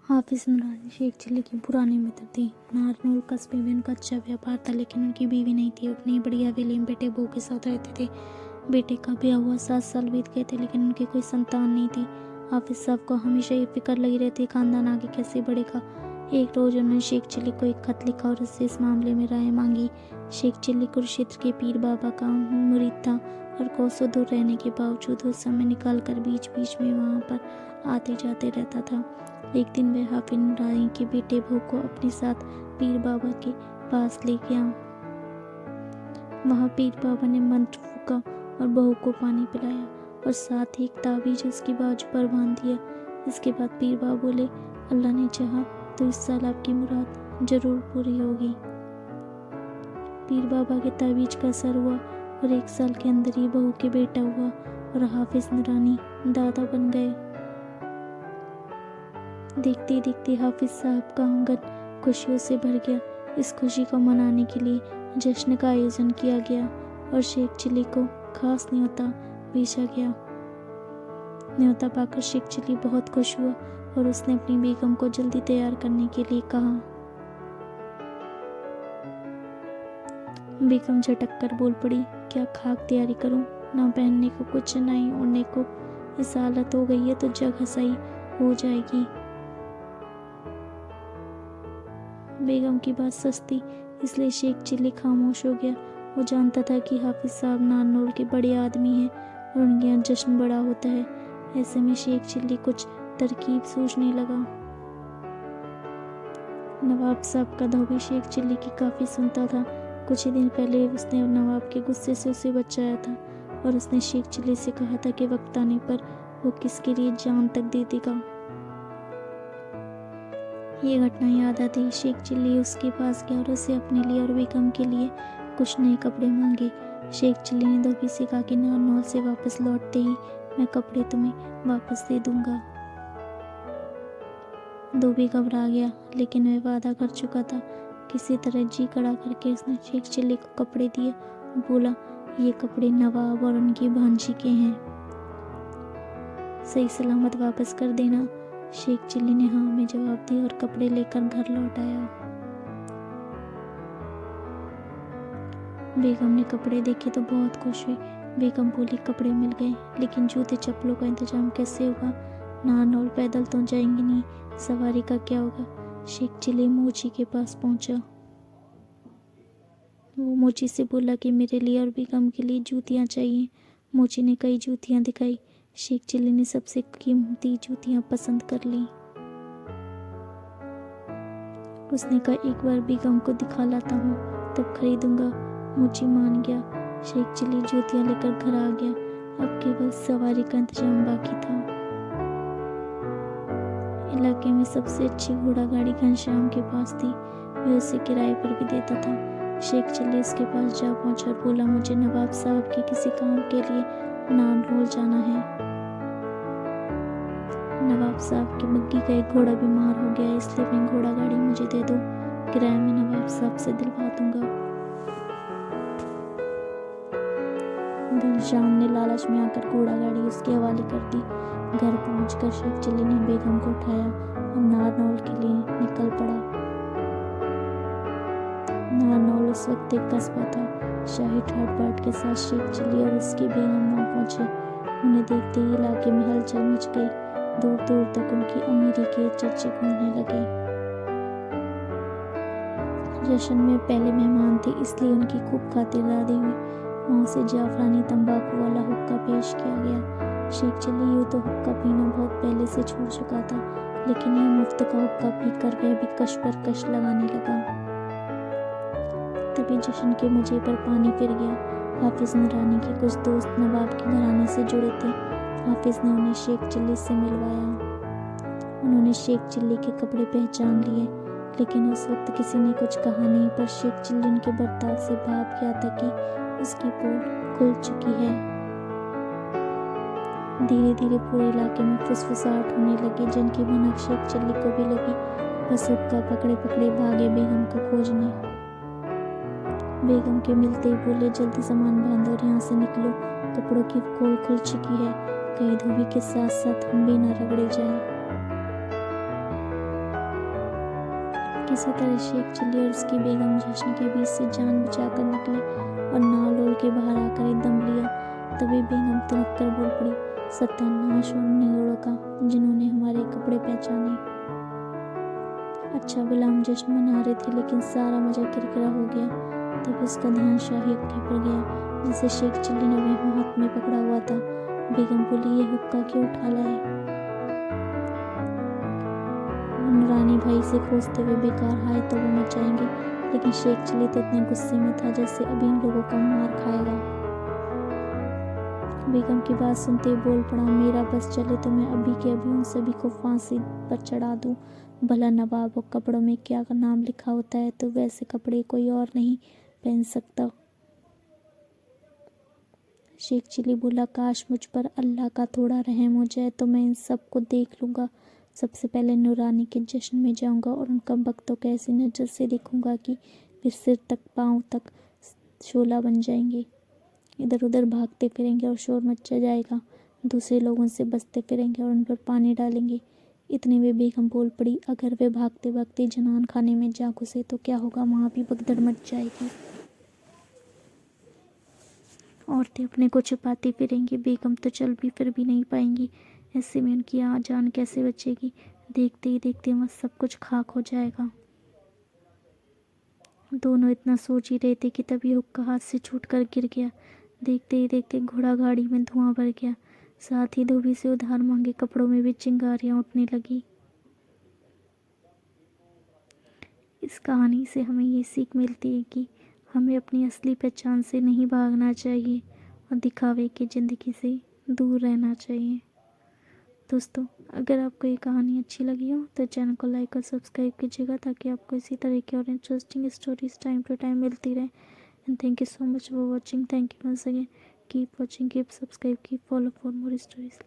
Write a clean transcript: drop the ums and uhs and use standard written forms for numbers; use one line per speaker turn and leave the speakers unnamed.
हाफिज नूरानी शेख चिल्ली की पुरानी मित्र थी। नारनूल कस्बे में उनका अच्छा व्यापार था, लेकिन उनकी बीवी नहीं थी। अपनी बड़ी हवेली में बेटे बहू के साथ रहते थे। बेटे का ब्याह हुआ 7 साल बीत गए थे, लेकिन उनकी कोई संतान नहीं थी। हाफिज साहब को हमेशा ये फिक्र लगी रहती, खानदान आगे कैसे बढ़ेगा। एक रोज उन्होंने शेख चिल्ली को एक खत लिखा और उससे इस मामले में राय मांगी। शेख चिल्ली कुरुक्षेत्र के पीर बाबा का मुरीद था और कोसों दूर रहने के बावजूद वो समय निकाल कर बीच बीच में वहाँ पर आते जाते रहता था। एक दिन वह हाफिज नूरानी के बेटे बहू को अपने साथ पीर बाबा के पास ले गया। वहाँ पीर बाबा ने मंत्र फूका और बहू को पानी पिलाया और साथ ही एक ताबीज उसकी बाजू पर बांध दिया। इसके बाद पीर बाबा बोले, अल्लाह ने चाहा तो इस साल आपकी मुराद जरूर पूरी होगी। पीर बाबा के ताबीज का असर हुआ और 1 साल के अंदर ही बहू के बेटा हुआ और हाफिज नूरानी दादा बन गए। देखते देखते हाफिज साहब का आंगन खुशियों से भर गया। इस खुशी को मनाने के लिए जश्न का आयोजन किया गया और शेख चिल्ली को खास न्योता भेजा गया। न्योता पाकर शेख चिल्ली बहुत खुश हुआ और उसने अपनी बेगम को जल्दी तैयार करने के लिए कहा। बेगम झटक कर बोल पड़ी, क्या खाक तैयारी करूं? ना पहनने को कुछ, ना ही ओढ़ने को। इस हालत हो गई है तो जगह सही हो जाएगी। बेगम की बात सस्ती, इसलिए शेख चिल्ली खामोश हो गया। वो जानता था कि हाफिज साहब नारनौल के बड़े आदमी हैं और उनके यहाँ जश्न बड़ा होता है। ऐसे में शेख चिल्ली कुछ तरकीब सोचने लगा। नवाब साहब का धोबी शेख चिल्ली की काफ़ी सुनता था। कुछ ही दिन पहले उसने नवाब के गुस्से से उसे बचाया था और उसने शेख चिल्ली से कहा था कि वक्त आने पर वो किसके लिए जान तक दे देगा। ये घटना याद आती शेख चिल्ली उसके पास गया और उसे अपने लिए और बेगम के लिए कुछ नए कपड़े मांगे। शेख चिल्ली ने धोबी से कहा कि नारनौल से वापस लौटते ही मैं कपड़े तुम्हें वापस दे दूंगा। धोबी घबरा गया, लेकिन वह वादा कर चुका था। किसी तरह जी खड़ा करके उसने शेख चिल्ली को कपड़े दिए और बोला, ये कपड़े नवाब और उनकी भांजी के हैं, सही सलामत वापस कर देना। शेख चिल्ली ने हाँ में जवाब दिया और कपड़े लेकर घर लौट आया। बेगम ने कपड़े देखे तो बहुत खुश हुई। बेगम बोली, कपड़े मिल गए, लेकिन जूते चप्पलों का इंतजाम कैसे होगा? नारनौल पैदल तो जाएंगे नहीं, सवारी का क्या होगा? शेख चिल्ली मोची के पास पहुंचा। वो मोची से बोला कि मेरे लिए और बेगम के लिए जूतियां चाहिए। मोची ने कई जूतियां दिखाई। शेख चिल्ली ने सबसे कीमती जूतियां पसंद कर ली। उसने कहा, एक बार बेगम को दिखा लाता हूँ, तब खरीदूंगा। मोची मान गया। शेख चिल्ली जूतियां लेकर घर आ गया। अब केवल सवारी का इंतजाम बाकी था। इलाके में सबसे अच्छी घोड़ा गाड़ी घनश्याम के पास थी। वह उसे किराए पर भी देता था। शेख चिल्ली उसके पास जा पहुंचा और बोला, मुझे नवाब साहब के किसी काम के लिए नारनौल जाना है। नवाब साहब की बग्गी का एक घोड़ा बीमार हो गया, इसलिए मैं घोड़ा गाड़ी मुझे दे दो, किराए में नवाब साहब से दिलवा दूंगा। घनश्याम ने लालच में आकर घोड़ा गाड़ी उसके हवाले कर दी। घर पहुंचकर शेख चिल्ली ने बेगम को उठाया और नारनौल के लिए निकल पड़ा। नारनौल उस वक्त एक कस्बा था। शाही ठाट बाट के साथ शेख चिल्ली और उसकी बेगम वहां पहुंचे। उन्हें देखते ही इलाके में हलचल मच गई। दूर दूर तक उनकी अमीरी के चर्चे गूंजने लगे। जश्न में पहले मेहमान थे, इसलिए उनकी खूब खातिरदारी हुई। वहां से जाफरानी तंबाकू वाला हुक्का पेश किया गया। शेख चिल्ली यूं तो हुक्का पीना बहुत पहले से छोड़ चुका था, लेकिन यह मुफ्त का हुक्का पीकर वह भी कश पर कश लगाने लगा। तभी जश्न के मजे पर पानी फिर गया। हाफिज नूरानी के कुछ दोस्त नवाब के घराने से जुड़े थे। हाफिज ने उन्हें शेख चिल्ली से मिलवाया। उन्होंने शेख चिल्ली के कपड़े पहचान लिए, लेकिन उस वक्त किसी ने कुछ कहा नहीं। पर शेख चिल्ली उनके बर्ताव से भाप गया था कि उसकी पोल खुल चुकी है। धीरे धीरे पूरे इलाके में फुसफुसाहट होने लगी, जिनकी भनक शेख चिल्ली को भी लगी। बस हुक्का पकड़े पकड़े भागे बेगम को खोजने। बेगम के मिलते ही बोले, जल्दी सामान बांधो और यहाँ से निकलो, कपड़ों की पोल खुल चुकी है, कहीं धोबी के साथ साथ हम भी न रगड़े जाएं। किसी तरह शेख चिल्ली और उसकी बेगम जश्न के बीच से जान बचाकर निकले और नाव डोल के बाहर आकर एकदम लिया। तभी बेगम तुनक कर बोल पड़ी, सत्यानाश उन निगोड़ों का जिन्होंने हमारे कपड़े पहचाने। अच्छा भला हम जश्न मना रहे थे, लेकिन सारा मजा किरकिरा हो गया। तब उसका ध्यान शाही हुक्के पर गया जिसे शेख चिल्ली ने अपने हाथ में पकड़ा हुआ था। बेगम बोली, ये हुक्का क्यों उठा लाए? रानी भाई से खोजते हुए बेकार हाय तो वो मच जाएंगे, लेकिन शेख चिल्ली तो इतने गुस्से में था जैसे अभी इन लोगों का मार खाएगा। बेगम की बात सुनते ही बोल पड़ा, मेरा बस चले तो मैं अभी के अभी उन सभी को फांसी पर चढ़ा दूं। भला नवाब और कपड़ों में क्या का नाम लिखा होता है, तो वैसे कपड़े कोई और नहीं पहन सकता। शेख चिल्ली बोला, काश मुझ पर अल्लाह का थोड़ा रहम हो जाए तो मैं इन सब को देख लूँगा। सबसे पहले नूरानी के जश्न में जाऊँगा और उन कमबख्तों को ऐसी नज़र से देखूँगा कि वे सिर तक पाँव तक शोला बन जाएंगे। इधर उधर भागते फिरेंगे और शोर मचा जाएगा। दूसरे लोगों से बचते फिरेंगे और उन पर पानी डालेंगे। इतने में बेगम बोल पड़ी, अगर वे भागते भागते जनान खाने में जा घुसे तो क्या होगा? वहाँ भी भगदड़ मच जाएगी। औरतें अपने को छुपाती फिरेंगी। बेगम तो चल भी फिर भी नहीं पाएंगी। ऐसे में उनकी जान कैसे बचेगी? देखते ही देखते वह सब कुछ खाक हो जाएगा। दोनों इतना सोच ही रहे थे कि तभी हुक्का हाथ से छूटकर गिर गया। देखते ही देखते घोड़ा गाड़ी में धुआं भर गया। साथ ही धोबी से उधार मांगे कपड़ों में भी चिंगारियां उठने लगी। इस कहानी से हमें ये सीख मिलती है कि हमें अपनी असली पहचान से नहीं भागना चाहिए और दिखावे की ज़िंदगी से दूर रहना चाहिए। दोस्तों, अगर आपको ये कहानी अच्छी लगी हो तो चैनल को लाइक और सब्सक्राइब कीजिएगा, ताकि आपको इसी तरह की और interesting stories time to time मिलती रहे। And thank you so much for watching. Thank you once again. Keep watching, keep subscribe, keep follow for more stories.